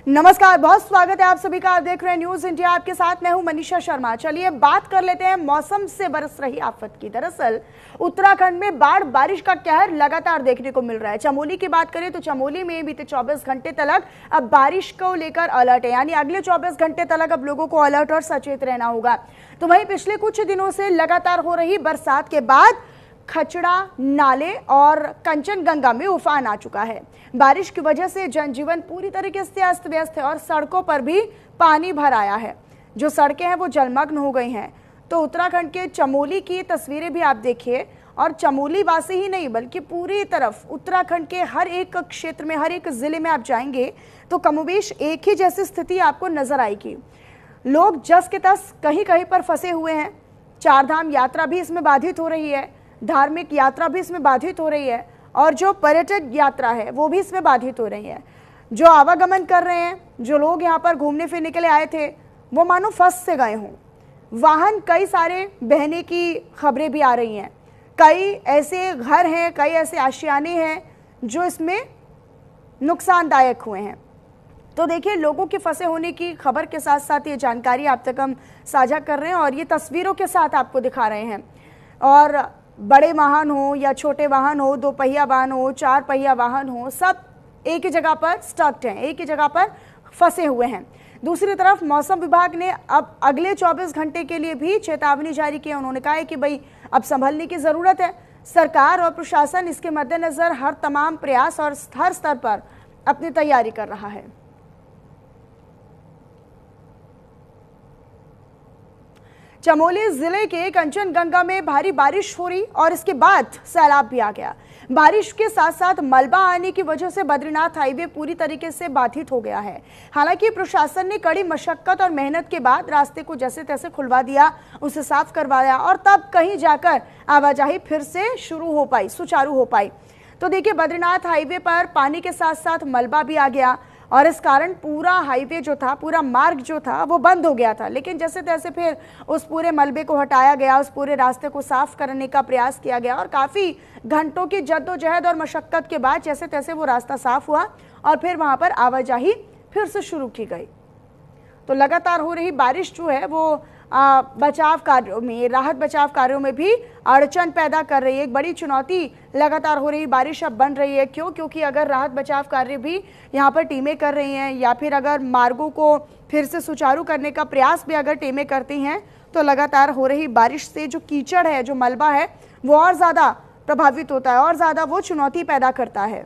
नमस्कार, बहुत स्वागत है आप सभी का। आप देख रहे हैं न्यूज इंडिया, आपके साथ मैं हूं मनीषा शर्मा। चलिए बात कर लेते हैं मौसम से बरस रही आफत की। दरअसल उत्तराखंड में बारिश का कहर लगातार देखने को मिल रहा है। चमोली की बात करें तो चमोली में बीते 24 घंटे तक अब बारिश को लेकर अलर्ट है, यानी अगले 24 घंटे तक अब लोगों को अलर्ट और सचेत रहना होगा। तो वहीं पिछले कुछ दिनों से लगातार हो रही बरसात के बाद खचड़ा, नाले और कंचनगंगा में उफान आ चुका है। बारिश की वजह से जनजीवन पूरी तरीके से अस्त व्यस्त है और सड़कों पर भी पानी भर आया है। जो सड़कें हैं वो जलमग्न हो गई हैं। तो उत्तराखंड के चमोली की तस्वीरें भी आप देखिए, और चमोली वासी ही नहीं बल्कि पूरी तरफ उत्तराखंड के हर एक क्षेत्र में, हर एक जिले में आप जाएंगे तो कमोबेश एक ही जैसी स्थिति आपको नजर आएगी। लोग जस के तस कहीं कहीं पर फंसे हुए हैं। चारधाम यात्रा भी इसमें बाधित हो रही है, धार्मिक यात्रा भी इसमें बाधित हो रही है, और जो पर्यटक यात्रा है वो भी इसमें बाधित हो रही है। जो आवागमन कर रहे हैं, जो लोग यहाँ पर घूमने फिरने के लिए आए थे, वो मानो फंस से गए हों। वाहन कई सारे बहने की खबरें भी आ रही हैं। कई ऐसे घर हैं, कई ऐसे आशियाने हैं जो इसमें नुकसानदायक हुए हैं। तो देखिए, लोगों के फंसे होने की खबर के साथ साथ ये जानकारी आप तक हम साझा कर रहे हैं और ये तस्वीरों के साथ आपको दिखा रहे हैं। और बड़े वाहन हो या छोटे वाहन हो, 2 पहिया वाहन हो, 4 पहिया वाहन हो, सब एक ही जगह पर स्टक्ड हैं, एक ही जगह पर फंसे हुए हैं। दूसरी तरफ मौसम विभाग ने अब अगले 24 घंटे के लिए भी चेतावनी जारी की है। उन्होंने कहा है कि भाई अब संभलने की ज़रूरत है। सरकार और प्रशासन इसके मद्देनज़र हर तमाम प्रयास और हर स्तर पर अपनी तैयारी कर रहा है। चमोली जिले के कंचनगंगा में भारी बारिश हो रही और इसके बाद सैलाब भी आ गया। बारिश के साथ साथ मलबा आने की वजह से बद्रीनाथ हाईवे पूरी तरीके से बाधित हो गया है। हालांकि प्रशासन ने कड़ी मशक्कत और मेहनत के बाद रास्ते को जैसे तैसे खुलवा दिया, उसे साफ करवाया और तब कहीं जाकर आवाजाही फिर से शुरू हो पाई, सुचारू हो पाई। तो देखिए, बद्रीनाथ हाईवे पर पानी के साथ साथ मलबा भी आ गया और इस कारण पूरा हाईवे जो था, पूरा मार्ग जो था वो बंद हो गया था। लेकिन जैसे तैसे फिर उस पूरे मलबे को हटाया गया, उस पूरे रास्ते को साफ करने का प्रयास किया गया और काफ़ी घंटों की जद्दोजहद और मशक्कत के बाद जैसे तैसे वो रास्ता साफ हुआ और फिर वहाँ पर आवाजाही फिर से शुरू की गई। तो लगातार हो रही बारिश जो है वो बचाव कार्यों में, राहत बचाव कार्यों में भी अड़चन पैदा कर रही है। एक बड़ी चुनौती लगातार हो रही बारिश अब बन रही है। क्यों? क्योंकि अगर राहत बचाव कार्य भी यहाँ पर टीमें कर रही हैं या फिर अगर मार्गों को फिर से सुचारू करने का प्रयास भी अगर टीमें करती हैं, तो लगातार हो रही बारिश से जो कीचड़ है, जो मलबा है, वो और ज़्यादा प्रभावित होता है और ज़्यादा वो चुनौती पैदा करता है।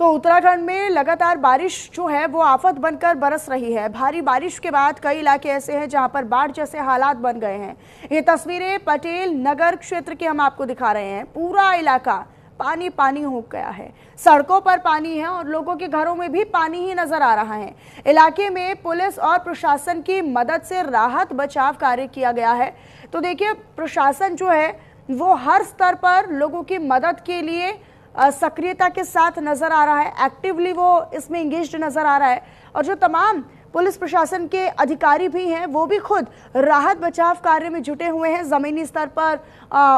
तो उत्तराखंड में लगातार बारिश जो है वो आफत बनकर बरस रही है। भारी बारिश के बाद कई इलाके ऐसे हैं जहां पर बाढ़ जैसे हालात बन गए हैं। ये तस्वीरें पटेल नगर क्षेत्र की हम आपको दिखा रहे हैं। पूरा इलाका पानी पानी हो गया है, सड़कों पर पानी है और लोगों के घरों में भी पानी ही नजर आ रहा है। इलाके में पुलिस और प्रशासन की मदद से राहत बचाव कार्य किया गया है। तो देखिए, प्रशासन जो है वो हर स्तर पर लोगों की मदद के लिए सक्रियता के साथ नजर आ रहा है, एक्टिवली वो इसमें इंगेज्ड नजर आ रहा है। और जो तमाम पुलिस प्रशासन के अधिकारी भी हैं वो भी खुद राहत बचाव कार्य में जुटे हुए हैं। ज़मीनी स्तर पर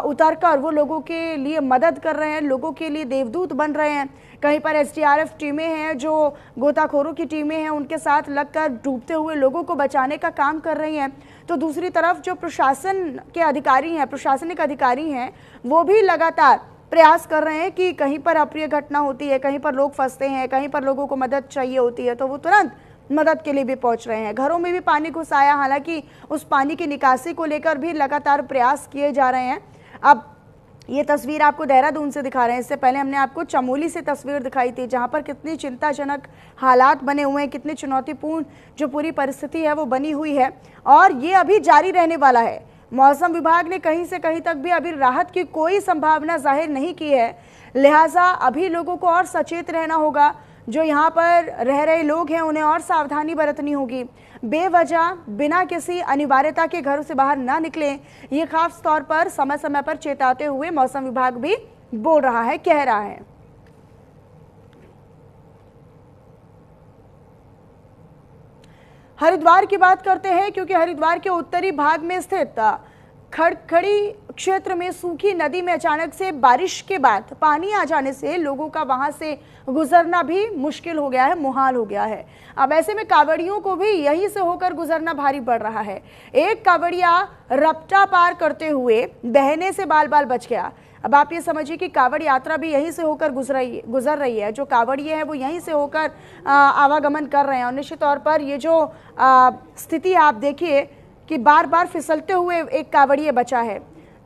उतरकर वो लोगों के लिए मदद कर रहे हैं, लोगों के लिए देवदूत बन रहे हैं। कहीं पर एसडीआरएफ टीमें हैं, जो गोताखोरों की टीमें हैं, उनके साथ लगकर डूबते हुए लोगों को बचाने का काम कर रही हैं। तो दूसरी तरफ जो प्रशासन के अधिकारी हैं, प्रशासनिक अधिकारी हैं, वो भी लगातार प्रयास कर रहे हैं कि कहीं पर अप्रिय घटना होती है, कहीं पर लोग फंसते हैं, कहीं पर लोगों को मदद चाहिए होती है, तो वो तुरंत मदद के लिए भी पहुंच रहे हैं। घरों में भी पानी घुस आया, हालांकि उस पानी की निकासी को लेकर भी लगातार प्रयास किए जा रहे हैं। अब ये तस्वीर आपको देहरादून से दिखा रहे हैं। इससे पहले हमने आपको चमोली से तस्वीर दिखाई थी, जहां पर कितनी चिंताजनक हालात बने हुए हैं, कितनी चुनौतीपूर्ण जो पूरी परिस्थिति है वो बनी हुई है और ये अभी जारी रहने वाला है। मौसम विभाग ने कहीं से कहीं तक भी अभी राहत की कोई संभावना जाहिर नहीं की है, लिहाजा अभी लोगों को और सचेत रहना होगा। जो यहाँ पर रह रहे लोग हैं उन्हें और सावधानी बरतनी होगी। बेवजह बिना किसी अनिवार्यता के घरों से बाहर ना निकलें, ये खास तौर पर समय समय पर चेताते हुए मौसम विभाग भी बोल रहा है, कह रहा है। हरिद्वार की बात करते हैं, क्योंकि हरिद्वार के उत्तरी भाग में स्थित खड़खड़ी क्षेत्र में सूखी नदी में अचानक से बारिश के बाद पानी आ जाने से लोगों का वहां से गुजरना भी मुश्किल हो गया है, मुहाल हो गया है। अब ऐसे में कांवड़ियों को भी यहीं से होकर गुजरना भारी पड़ रहा है। एक कांवड़िया रपटा पार करते हुए बहने से बाल बाल बच गया। अब आप ये समझिए कि कांवड़ यात्रा भी यहीं से होकर गुजर रही है। जो कांवड़िए हैं वो यहीं से होकर आवागमन कर रहे हैं और निश्चित तौर पर ये जो स्थिति आप देखिए कि बार बार फिसलते हुए एक कांवड़िया बचा है,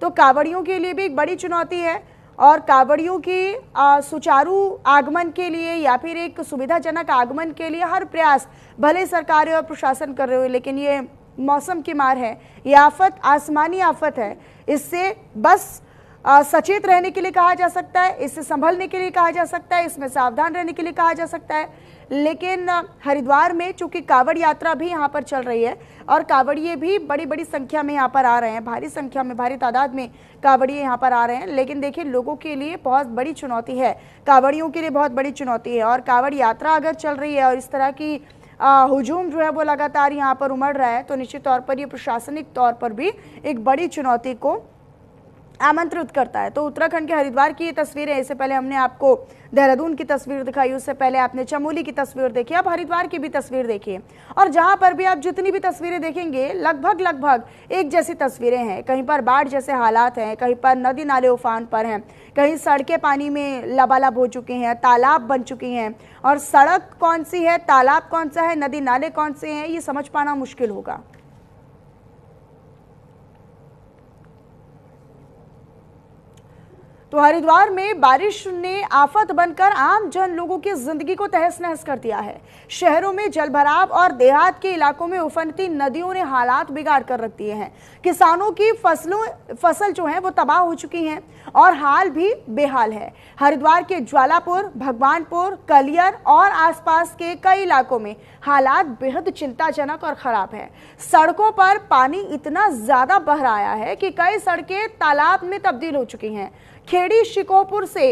तो कांवड़ियों के लिए भी एक बड़ी चुनौती है। और कांवड़ियों की सुचारू आगमन के लिए या फिर एक सुविधाजनक आगमन के लिए हर प्रयास भले सरकार और प्रशासन कर रहे हो, लेकिन ये मौसम की मार है, ये आफत आसमानी आफत है। इससे बस सचेत रहने के लिए कहा जा सकता है, इससे संभलने के लिए कहा जा सकता है, इसमें सावधान रहने के लिए कहा जा सकता है। लेकिन हरिद्वार में चूंकि कांवड़ यात्रा भी यहाँ पर चल रही है और कांवड़िए भी बड़ी बड़ी संख्या में यहाँ पर आ रहे हैं, भारी संख्या में, भारी तादाद में कांवड़िए यहाँ पर आ रहे हैं। लेकिन देखिए, लोगों के लिए बहुत बड़ी चुनौती है, कांवड़ियों के लिए बहुत बड़ी चुनौती है। और कांवड़ यात्रा अगर चल रही है और इस तरह की हुजूम जो है वो लगातार यहाँ पर उमड़ रहा है, तो निश्चित तौर पर ये प्रशासनिक तौर पर भी एक बड़ी चुनौती को आमंत्रित करता है। तो उत्तराखंड के हरिद्वार की ये तस्वीरें, इससे पहले हमने आपको देहरादून की तस्वीर दिखाई, उससे पहले आपने चमोली की तस्वीर देखी, अब हरिद्वार की भी तस्वीर देखिए। और जहां पर भी आप जितनी भी तस्वीरें देखेंगे लगभग एक जैसी तस्वीरें हैं। कहीं पर बाढ़ जैसे हालात हैं, कहीं पर नदी नाले उफान पर हैं, कहीं सड़कें पानी में लबालब हो चुकी हैं, तालाब बन चुकी हैं। और सड़क कौन सी है, तालाब कौन सा है, नदी नाले कौन से हैं, ये समझ पाना मुश्किल होगा। तो हरिद्वार में बारिश ने आफत बनकर आम जन लोगों की जिंदगी को तहस नहस कर दिया है। शहरों में जलभराव और देहात के इलाकों में उफनती नदियों ने हालात बिगाड़ कर रख दिए हैं। किसानों की फसल जो है वो तबाह हो चुकी हैं और हाल भी बेहाल है। हरिद्वार के ज्वालापुर, भगवानपुर, कलियर और आसपास के कई इलाकों में हालात बेहद चिंताजनक और खराब है। सड़कों पर पानी इतना ज्यादा बह रहा है कि कई सड़कें तालाब में तब्दील हो चुकी हैं। खेड़ी शिकोपुर से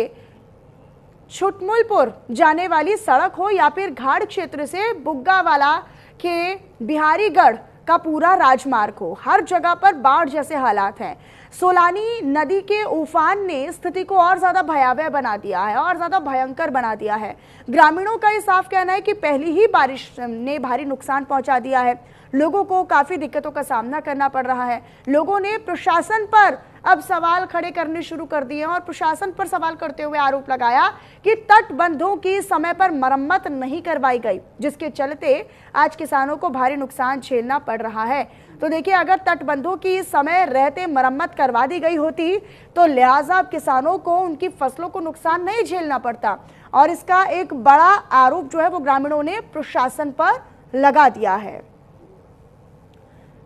छुटमुलपुर जाने वाली सड़क हो या फिर घाट क्षेत्र से बुग्गावाला के बिहारीगढ़ का पूरा राजमार्ग हो, हर जगह पर बाढ़ जैसे हालात हैं। सोलानी नदी के उफान ने स्थिति को और ज्यादा भयावह बना दिया है और ज्यादा भयंकर बना दिया है। ग्रामीणों का ये साफ कहना है कि पहली ही बारिश ने भारी नुकसान पहुंचा दिया है। लोगों को काफी दिक्कतों का सामना करना पड़ रहा है। लोगों ने प्रशासन पर अब सवाल खड़े करने शुरू कर दिए और प्रशासन पर सवाल करते हुए आरोप लगाया कि तटबंधों की समय पर मरम्मत नहीं करवाई गई, जिसके चलते आज किसानों को भारी नुकसान झेलना पड़ रहा है। तो देखिए, अगर तटबंधों की समय रहते मरम्मत करवा दी गई होती तो लिहाजा किसानों को उनकी फसलों को नुकसान नहीं झेलना पड़ता। और इसका एक बड़ा आरोप जो है वो ग्रामीणों ने प्रशासन पर लगा दिया है।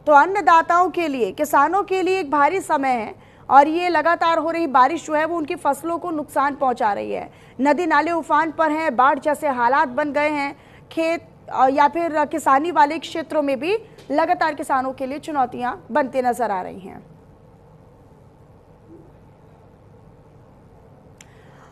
तो अन्नदाताओं के लिए, किसानों के लिए एक भारी समय है और ये लगातार हो रही बारिश जो है वो उनकी फसलों को नुकसान पहुंचा रही है। नदी नाले उफान पर हैं, बाढ़ जैसे हालात बन गए हैं। खेत या फिर किसानी वाले क्षेत्रों में भी लगातार किसानों के लिए चुनौतियां बनती नजर आ रही हैं।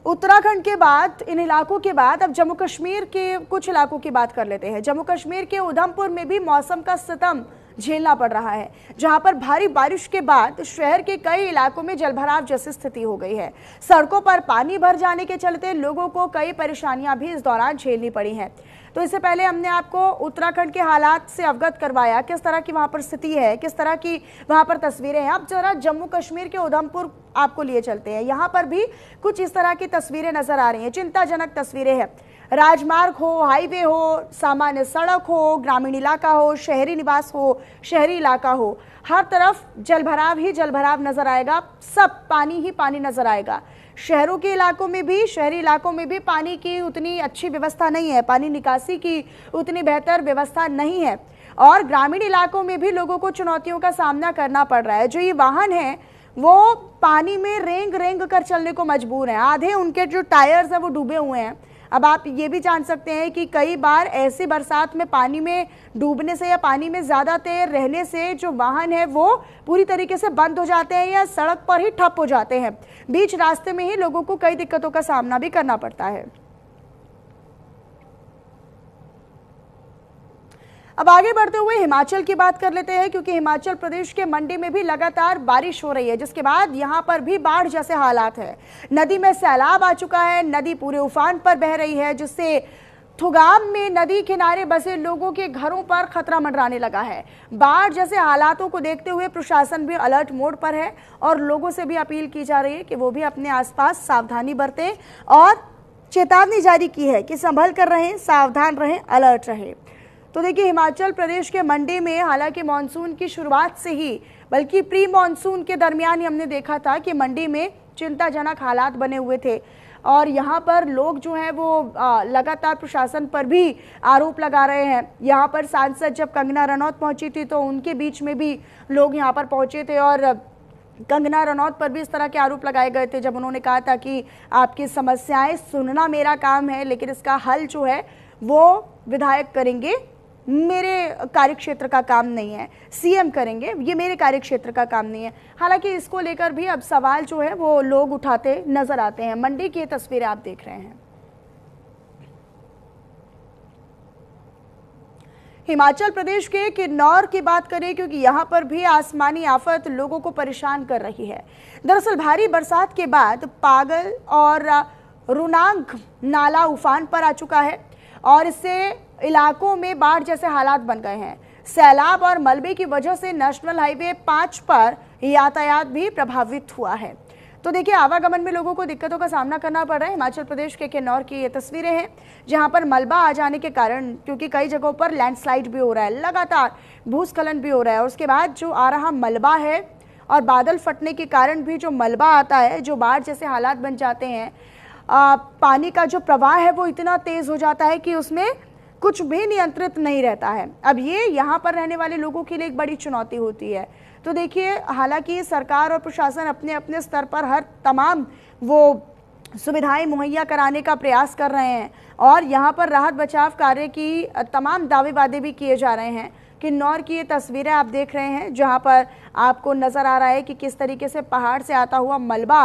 उत्तराखंड के बाद, इन इलाकों के बाद अब जम्मू कश्मीर के कुछ इलाकों की बात कर लेते हैं। जम्मू कश्मीर के उधमपुर में भी मौसम का सितम झेलना पड़ रहा है, जहां पर भारी बारिश के बाद शहर के कई इलाकों में जलभराव जैसी स्थिति हो गई है। सड़कों पर पानी भर जाने के चलते लोगों को कई परेशानियां भी इस दौरान झेलनी पड़ी हैं। तो इससे पहले हमने आपको उत्तराखंड के हालात से अवगत करवाया, किस तरह की वहां पर स्थिति है, किस तरह की वहां पर तस्वीरें हैं। अब जरा जम्मू कश्मीर के उधमपुर आपको लिए चलते हैं। यहाँ पर भी कुछ इस तरह की तस्वीरें नजर आ रही हैं, चिंताजनक तस्वीरें हैं। राजमार्ग हो, हाईवे हो, सामान्य सड़क हो, ग्रामीण इलाका हो, शहरी निवास हो, शहरी इलाका हो, हर तरफ जलभराव ही जलभराव नजर आएगा। सब पानी ही पानी नजर आएगा। शहरों के इलाकों में भी, शहरी इलाकों में भी पानी की उतनी अच्छी व्यवस्था नहीं है, पानी निकासी की उतनी बेहतर व्यवस्था नहीं है। और ग्रामीण इलाकों में भी लोगों को चुनौतियों का सामना करना पड़ रहा है। जो ये वाहन है वो पानी में रेंग रेंग कर चलने को मजबूर हैं। आधे उनके जो टायर्स हैं वो डूबे हुए हैं। अब आप ये भी जान सकते हैं कि कई बार ऐसी बरसात में पानी में डूबने से या पानी में ज़्यादा देर रहने से जो वाहन है वो पूरी तरीके से बंद हो जाते हैं या सड़क पर ही ठप हो जाते हैं। बीच रास्ते में ही लोगों को कई दिक्कतों का सामना भी करना पड़ता है। अब आगे बढ़ते हुए हिमाचल की बात कर लेते हैं, क्योंकि हिमाचल प्रदेश के मंडी में भी लगातार बारिश हो रही है, जिसके बाद यहां पर भी बाढ़ जैसे हालात है। नदी में सैलाब आ चुका है, नदी पूरे उफान पर बह रही है, जिससे थुगाम में नदी किनारे बसे लोगों के घरों पर खतरा मंडराने लगा है। बाढ़ जैसे हालातों को देखते हुए प्रशासन भी अलर्ट मोड पर है और लोगों से भी अपील की जा रही है कि वो भी अपने आसपास सावधानी बरतें और चेतावनी जारी की है कि संभल कर रहें, सावधान रहें, अलर्ट रहें। तो देखिए, हिमाचल प्रदेश के मंडी में हालांकि मानसून की शुरुआत से ही, बल्कि प्री मानसून के दरमियान ही हमने देखा था कि मंडी में चिंताजनक हालात बने हुए थे और यहाँ पर लोग जो हैं वो लगातार प्रशासन पर भी आरोप लगा रहे हैं। यहाँ पर सांसद जब कंगना रनौत पहुंची थी तो उनके बीच में भी लोग यहाँ पर पहुंचे थे और कंगना रनौत पर भी इस तरह के आरोप लगाए गए थे, जब उन्होंने कहा था कि आपकी समस्याएं सुनना मेरा काम है, लेकिन इसका हल जो है वो विधायक करेंगे, मेरे कार्यक्षेत्र का काम नहीं है, सीएम करेंगे, ये मेरे कार्यक्षेत्र का काम नहीं है। हालांकि इसको लेकर भी अब सवाल जो है वो लोग उठाते नजर आते हैं। मंडी की तस्वीरें आप देख रहे हैं। हिमाचल प्रदेश के किन्नौर की बात करें, क्योंकि यहाँ पर भी आसमानी आफत लोगों को परेशान कर रही है। दरअसल भारी बरसात के बाद पागल और रुनांग नाला उफान पर आ चुका है और इससे इलाकों में बाढ़ जैसे हालात बन गए हैं। सैलाब और मलबे की वजह से नेशनल हाईवे 5 पर यातायात भी प्रभावित हुआ है। तो देखिए, आवागमन में लोगों को दिक्कतों का सामना करना पड़ रहा है। हिमाचल प्रदेश के किन्नौर की ये तस्वीरें हैं, जहां पर मलबा आ जाने के कारण, क्योंकि कई जगहों पर लैंडस्लाइड भी हो रहा है, लगातार भूस्खलन भी हो रहा है और उसके बाद जो आ रहा मलबा है और बादल फटने के कारण भी जो मलबा आता है, जो बाढ़ जैसे हालात बन जाते हैं, पानी का जो प्रवाह है वो इतना तेज हो जाता है कि उसमें कुछ भी नियंत्रित नहीं रहता है। अब ये यहाँ पर रहने वाले लोगों के लिए एक बड़ी चुनौती होती है। तो देखिए, हालांकि सरकार और प्रशासन अपने अपने स्तर पर हर तमाम वो सुविधाएं मुहैया कराने का प्रयास कर रहे हैं और यहाँ पर राहत बचाव कार्य की तमाम दावे वादे भी किए जा रहे हैं। किन्नौर की ये तस्वीरें आप देख रहे हैं, जहाँ पर आपको नज़र आ रहा है कि किस तरीके से पहाड़ से आता हुआ मलबा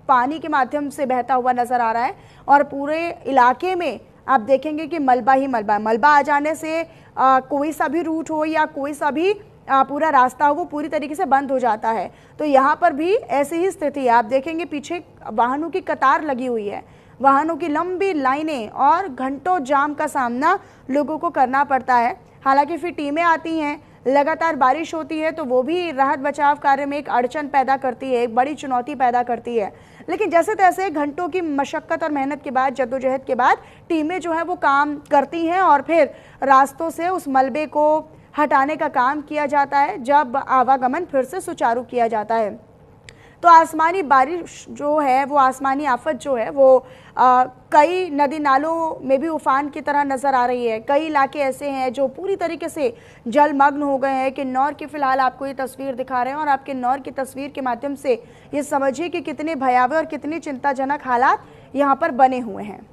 पानी के माध्यम से बहता हुआ नज़र आ रहा है और पूरे इलाके में आप देखेंगे कि मलबा ही मलबा है। मलबा आ जाने से कोई सा भी रूट हो या कोई सा भी पूरा रास्ता हो, वो पूरी तरीके से बंद हो जाता है। तो यहाँ पर भी ऐसी ही स्थिति है। आप देखेंगे पीछे वाहनों की कतार लगी हुई है, वाहनों की लंबी लाइनें और घंटों जाम का सामना लोगों को करना पड़ता है। हालांकि फिर टीमें आती हैं, लगातार बारिश होती है तो वो भी राहत बचाव कार्य में एक अड़चन पैदा करती है, एक बड़ी चुनौती पैदा करती है। लेकिन जैसे तैसे घंटों की मशक्कत और मेहनत के बाद, जद्दोजहद के बाद टीमें जो है वो काम करती हैं और फिर रास्तों से उस मलबे को हटाने का काम किया जाता है, जब आवागमन फिर से सुचारू किया जाता है। तो आसमानी बारिश जो है वो, आसमानी आफत जो है वो कई नदी नालों में भी उफान की तरह नज़र आ रही है। कई इलाके ऐसे हैं जो पूरी तरीके से जलमग्न हो गए हैं। किन्नौर की फ़िलहाल आपको ये तस्वीर दिखा रहे हैं और आप किन्नौर की तस्वीर के माध्यम से ये समझिए कि कितने भयावह और कितनी चिंताजनक हालात यहाँ पर बने हुए हैं।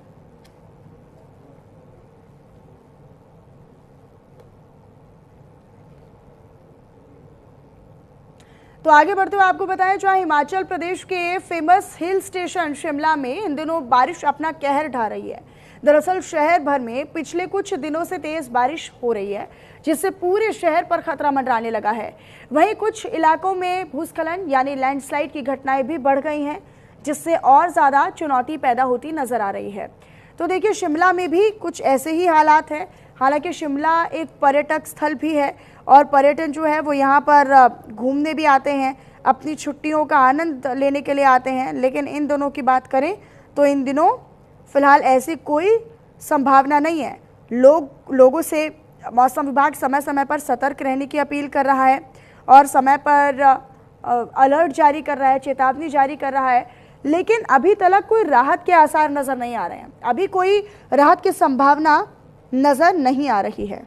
तो आगे बढ़ते हुए आपको बताएं, जहां हिमाचल प्रदेश के फेमस हिल स्टेशन शिमला में इन दिनों बारिश अपना कहर ढा रही है। दरअसल शहर भर में पिछले कुछ दिनों से तेज बारिश हो रही है, जिससे पूरे शहर पर खतरा मंडराने लगा है। वहीं कुछ इलाकों में भूस्खलन यानी लैंडस्लाइड की घटनाएं भी बढ़ गई हैं, जिससे और ज़्यादा चुनौती पैदा होती नजर आ रही है। तो देखिए, शिमला में भी कुछ ऐसे ही हालात हैं। हालांकि शिमला एक पर्यटक स्थल भी है और पर्यटन जो है वो यहाँ पर घूमने भी आते हैं, अपनी छुट्टियों का आनंद लेने के लिए आते हैं। लेकिन इन दिनों की बात करें तो इन दिनों फ़िलहाल ऐसी कोई संभावना नहीं है। लोगों से मौसम विभाग समय समय पर सतर्क रहने की अपील कर रहा है और समय पर अलर्ट जारी कर रहा है, चेतावनी जारी कर रहा है, लेकिन अभी तक कोई राहत के आसार नज़र नहीं आ रहे हैं। अभी कोई राहत की संभावना नज़र नहीं आ रही है।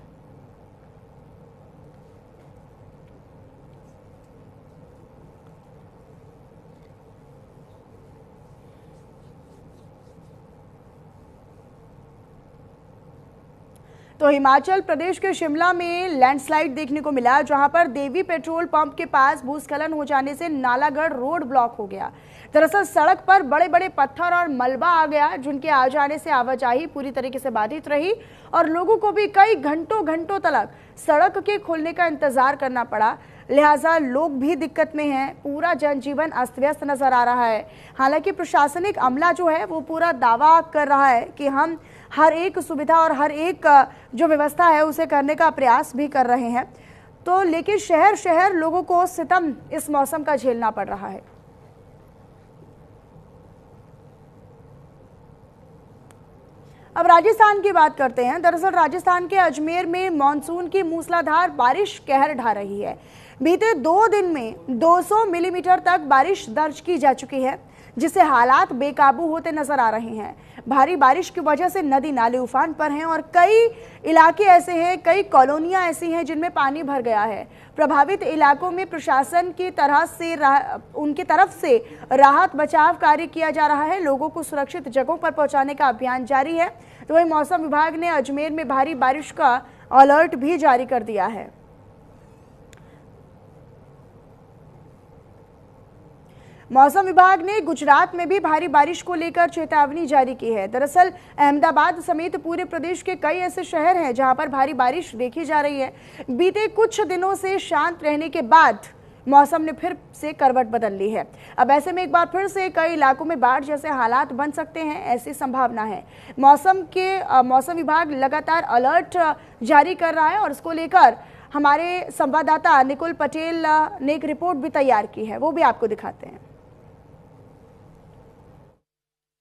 तो हिमाचल प्रदेश के शिमला में लैंडस्लाइड देखने को मिला, जहां पर देवी पेट्रोल पंप के पास भूस्खलन हो जाने से नालागढ़ रोड ब्लॉक हो गया। दरअसल सड़क पर बड़े बड़े पत्थर और मलबा आ गया, जिनके आ जाने से आवाजाही पूरी तरीके से बाधित रही और लोगों को भी कई घंटों तक सड़क के खुलने का इंतजार करना पड़ा। लिहाजा लोग भी दिक्कत में हैं, पूरा जनजीवन अस्त व्यस्त नजर आ रहा है। हालांकि प्रशासनिक अमला जो है वो पूरा दावा कर रहा है कि हम हर एक सुविधा और हर एक जो व्यवस्था है उसे करने का प्रयास भी कर रहे हैं। तो लेकिन शहर शहर लोगों को सितम इस मौसम का झेलना पड़ रहा है। अब राजस्थान की बात करते हैं। दरअसल राजस्थान के अजमेर में मानसून की मूसलाधार बारिश कहर ढा रही है। बीते 2 दिन में 200 मिलीमीटर तक बारिश दर्ज की जा चुकी है, जिससे हालात बेकाबू होते नजर आ रहे हैं। भारी बारिश की वजह से नदी नाले उफान पर हैं और कई इलाके ऐसे हैं, कई कॉलोनियां ऐसी हैं जिनमें पानी भर गया है। प्रभावित इलाकों में प्रशासन की उनकी तरफ से राहत बचाव कार्य किया जा रहा है। लोगों को सुरक्षित जगहों पर पहुंचाने का अभियान जारी है। तो वहीं मौसम विभाग ने अजमेर में भारी बारिश का अलर्ट भी जारी कर दिया है। मौसम विभाग ने गुजरात में भी भारी बारिश को लेकर चेतावनी जारी की है। दरअसल अहमदाबाद समेत पूरे प्रदेश के कई ऐसे शहर हैं जहां पर भारी बारिश देखी जा रही है। बीते कुछ दिनों से शांत रहने के बाद मौसम ने फिर से करवट बदल ली है। अब ऐसे में एक बार फिर से कई इलाकों में बाढ़ जैसे हालात बन सकते हैं, ऐसी संभावना है। मौसम विभाग लगातार अलर्ट जारी कर रहा है और इसको लेकर हमारे संवाददाता निकुल पटेल ने एक रिपोर्ट भी तैयार की है, वो भी आपको दिखाते हैं।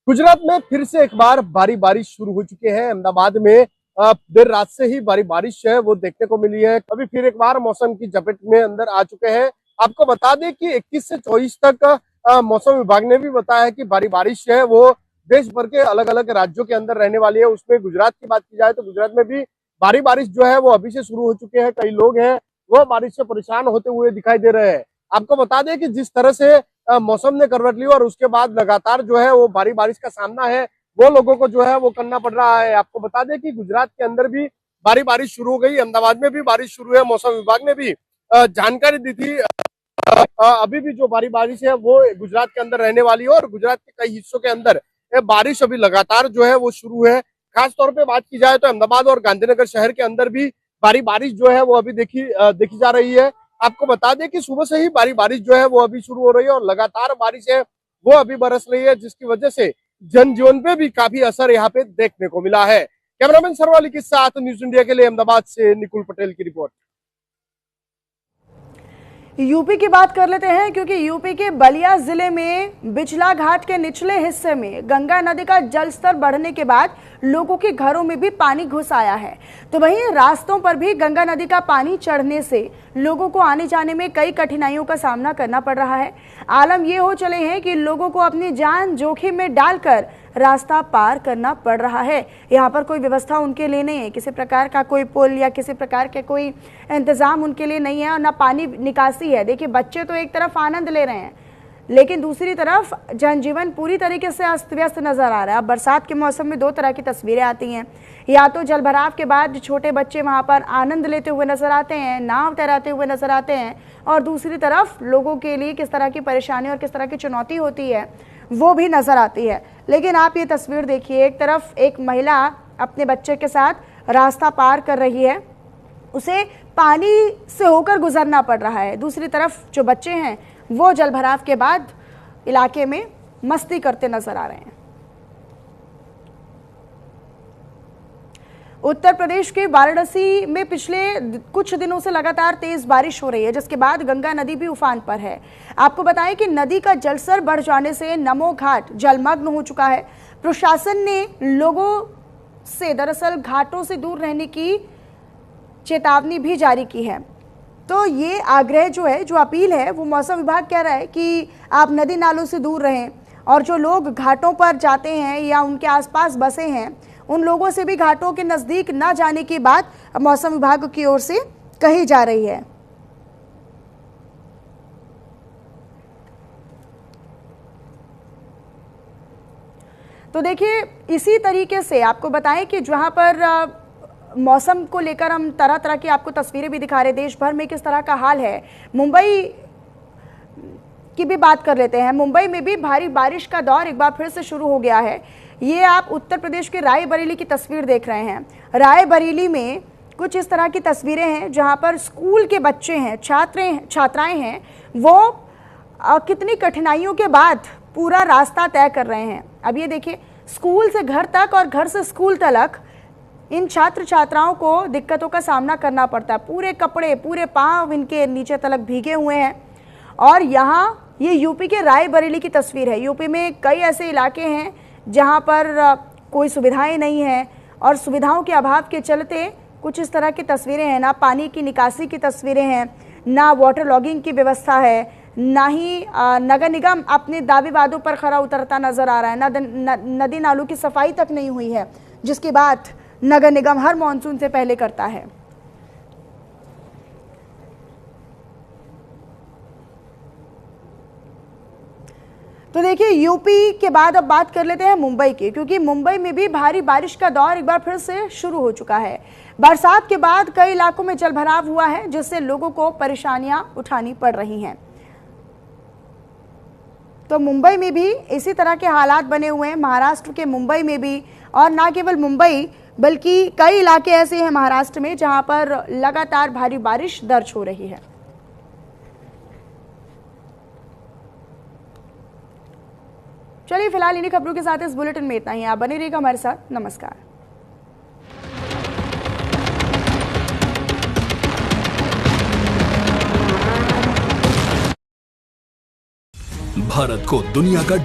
गुजरात में फिर से एक बार भारी बारिश शुरू हो चुकी है। अहमदाबाद में देर रात से ही भारी बारिश है वो देखने को मिली है। अभी फिर एक बार मौसम की चपेट में अंदर आ चुके हैं। आपको बता दें कि 21 से 24 तक मौसम विभाग ने भी बताया है कि भारी बारिश है वो देश भर के अलग अलग राज्यों के अंदर रहने वाली है। उसमें गुजरात की बात की जाए तो गुजरात में भी भारी बारिश जो है वो अभी से शुरू हो चुके हैं। कई लोग हैं वो बारिश से परेशान होते हुए दिखाई दे रहे हैं। आपको बता दें कि जिस तरह से मौसम ने करवट ली और उसके बाद लगातार जो है वो भारी बारिश का सामना है वो लोगों को जो है वो करना पड़ रहा है। आपको बता दें कि गुजरात के अंदर भी भारी बारिश शुरू हो गई, अहमदाबाद में भी बारिश शुरू है। मौसम विभाग ने भी जानकारी दी थी। अभी भी जो भारी बारिश है वो गुजरात के अंदर रहने वाली है और गुजरात के कई हिस्सों के अंदर बारिश अभी लगातार जो है वो शुरू है। खास तौर पे बात की जाए तो अहमदाबाद और गांधीनगर शहर के अंदर भी भारी बारिश जो है वो अभी देखी जा रही है। आपको बता दें कि सुबह से ही भारी बारिश जो है वो अभी शुरू हो रही है और लगातार बारिश है वो अभी बरस रही है, जिसकी वजह से जनजीवन पे भी काफी असर यहाँ पे देखने को मिला है। कैमरामैन सरवाली के साथ न्यूज इंडिया के लिए अहमदाबाद से निकुल पटेल की रिपोर्ट। यूपी की बात कर लेते हैं, क्योंकि यूपी के बलिया जिले में बिचला घाट के निचले हिस्से में गंगा नदी का जलस्तर बढ़ने के बाद लोगों के घरों में भी पानी घुस आया है। तो वहीं रास्तों पर भी गंगा नदी का पानी चढ़ने से लोगों को आने जाने में कई कठिनाइयों का सामना करना पड़ रहा है। आलम ये हो चले हैं कि लोगों को अपनी जान जोखिम में डालकर रास्ता पार करना पड़ रहा है। यहाँ पर कोई व्यवस्था उनके लिए नहीं है, किसी प्रकार का कोई पुल या किसी प्रकार के कोई इंतजाम उनके लिए नहीं है और ना पानी निकासी है। देखिए, बच्चे तो एक तरफ आनंद ले रहे हैं, लेकिन दूसरी तरफ जनजीवन पूरी तरीके से अस्त व्यस्त नजर आ रहा है। अब बरसात के मौसम में 2 तरह की तस्वीरें आती हैं, या तो जलभराव के बाद छोटे बच्चे वहां पर आनंद लेते हुए नजर आते हैं, नाव तैराते हुए नजर आते हैं, और दूसरी तरफ लोगों के लिए किस तरह की परेशानी और किस तरह की चुनौती होती है वो भी नजर आती है। लेकिन आप ये तस्वीर देखिए, एक तरफ एक महिला अपने बच्चे के साथ रास्ता पार कर रही है, उसे पानी से होकर गुजरना पड़ रहा है। दूसरी तरफ जो बच्चे हैं वो जलभराव के बाद इलाके में मस्ती करते नजर आ रहे हैं। उत्तर प्रदेश के वाराणसी में पिछले कुछ दिनों से लगातार तेज बारिश हो रही है, जिसके बाद गंगा नदी भी उफान पर है। आपको बताएं कि नदी का जलस्तर बढ़ जाने से नमो घाट जलमग्न हो चुका है। प्रशासन ने लोगों से दरअसल घाटों से दूर रहने की चेतावनी भी जारी की है। तो ये आग्रह जो है, जो अपील है, वो मौसम विभाग कह रहा है कि आप नदी नालों से दूर रहें, और जो लोग घाटों पर जाते हैं या उनके आसपास बसे हैं उन लोगों से भी घाटों के नजदीक न जाने की बात मौसम विभाग की ओर से कही जा रही है। तो देखिए, इसी तरीके से आपको बताएं कि जहां पर मौसम को लेकर हम तरह तरह की आपको तस्वीरें भी दिखा रहे हैं, देश भर में किस तरह का हाल है। मुंबई की भी बात कर लेते हैं। मुंबई में भी भारी बारिश का दौर एक बार फिर से शुरू हो गया है। ये आप उत्तर प्रदेश के रायबरेली की तस्वीर देख रहे हैं। रायबरेली में कुछ इस तरह की तस्वीरें हैं जहां पर स्कूल के बच्चे हैं, छात्राएं हैं, वो कितनी कठिनाइयों के बाद पूरा रास्ता तय कर रहे हैं। अब ये देखिए, स्कूल से घर तक और घर से स्कूल तक इन छात्र छात्राओं को दिक्कतों का सामना करना पड़ता है। पूरे कपड़े, पूरे पाँव इनके नीचे तलक भीगे हुए हैं। और यहाँ ये यूपी के रायबरेली की तस्वीर है। यूपी में कई ऐसे इलाके हैं जहाँ पर कोई सुविधाएं नहीं हैं और सुविधाओं के अभाव के चलते कुछ इस तरह की तस्वीरें हैं। ना पानी की निकासी की तस्वीरें हैं, ना वाटर लॉगिंग की व्यवस्था है, ना ही नगर निगम अपने दावे वादों पर खरा उतरता नजर आ रहा है। नदी नालों की सफाई तक नहीं हुई है, जिसकी बात नगर निगम हर मॉनसून से पहले करता है। तो देखिए, यूपी के बाद अब बात कर लेते हैं मुंबई की, क्योंकि मुंबई में भी भारी बारिश का दौर एक बार फिर से शुरू हो चुका है। बरसात के बाद कई इलाकों में जलभराव हुआ है, जिससे लोगों को परेशानियां उठानी पड़ रही हैं। तो मुंबई में भी इसी तरह के हालात बने हुए हैं। महाराष्ट्र के मुंबई में भी, और ना केवल मुंबई बल्कि कई इलाके ऐसे हैं महाराष्ट्र में जहां पर लगातार भारी बारिश दर्ज हो रही है। चलिए, फिलहाल इन्हीं खबरों के साथ इस बुलेटिन में इतना ही। आप बने रहिएगा हमारे साथ। नमस्कार। भारत को दुनिया का